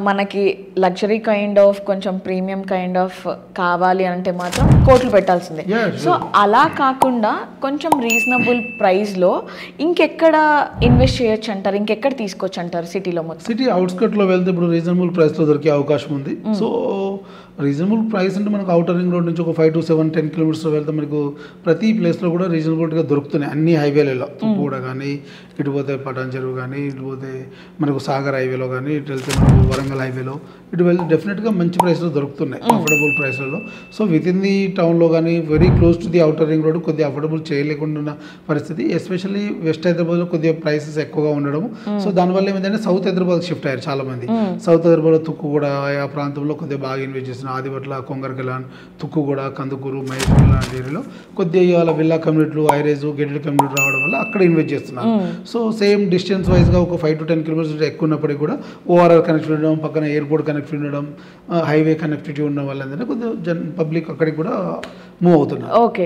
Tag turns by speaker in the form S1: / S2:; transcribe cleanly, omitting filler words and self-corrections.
S1: మనకి luxury kind of కొంచెం premium kind of కావాలి అంటే మాత్రం కోట్లు పెట్టాల్సిందే. సో అలా కాకుండా కొంచెం రీజనబుల్ ప్రైస్లో ఇంకెక్కడ ఇన్వెస్ట్ చేయొచ్చు అంటారు, ఇంకెక్కడ తీసుకోవచ్చు అంటారు సిటీలో? మొత్తం
S2: సిటీ అవుట్స్కట్లో వెళ్తే ఇప్పుడు రీజనబుల్ ప్రైస్లో దొరికే అవకాశం ఉంది. సో రీజనబుల్ ప్రైస్ అంటే మనకు అవుటర్ రింగ్ రోడ్ నుంచి ఒక 5 to 7, 10 కిలోమీటర్స్ వెళ్తే మనకు ప్రతి ప్లేస్లో కూడా రీజనబుల్గా దొరుకుతున్నాయి అన్ని హైవేలలో. తుక్కుగూడ కానీ, ఇటు పోతే పటాన్ చెరువు కానీ, ఇటు పోతే మనకు సాగర్ హైవేలో కానీ, ఇటు వెళ్తే మనకు వరంగల్ హైవేలో ఇటు వెళ్తే డెఫినెట్గా మంచి ప్రైస్లో దొరుకుతున్నాయి, అఫోర్డబుల్ ప్రైస్లలో. సో విత్ ఇన్ ది టౌన్లో కానీ very close to the outer ring road కొద్దిగా అఫోర్డబుల్ చేయలేకుండా ఉన్న పరిస్థితి. ఎస్పెషల్లీ వెస్ట్ హైదరాబాద్లో కొద్దిగా ప్రైసెస్ ఎక్కువగా ఉండడం. సో దానివల్ల ఏమైందంటే సౌత్ హైదరాబాద్ షిఫ్ట్ అయ్యారు చాలామంది. సౌత్ హైదరాబాద్లో తుక్కుగూడ ఆ ప్రాంతంలో కొద్దిగా బాగా ఇన్వెస్ట్ చేసిన ఆదిపట్ల, కొంగరకెలాన్, తుక్కుగూడ, కందుకూరు, మహేశ్వరం లాంటి ఏరియాలో కొద్దిగా ఇవాళ విల్లా కమ్యూనిటీలు, ఐరేజ్, గేటెడ్ కమ్యూనిటీ రావడం వల్ల అక్కడ ఇన్వెస్ట్ చేస్తున్నారు. సో సేమ్ డిస్టెన్స్ వైజ్గా ఒక 5 to 10 కిలోమీటర్స్ ఎక్కువ ఉన్నప్పటికీ కూడా ఓఆర్ఆర్ కనెక్టివిటీ ఉండడం, పక్కన ఎయిర్పోర్ట్ కనెక్టివిటీ ఉండడం, హైవే కనెక్టివిటీ ఉండడం వల్ల ఏంటంటే కొద్దిగా పబ్లిక్ అక్కడికి కూడా మూవ్ అవుతున్నారు.
S1: ఓకే.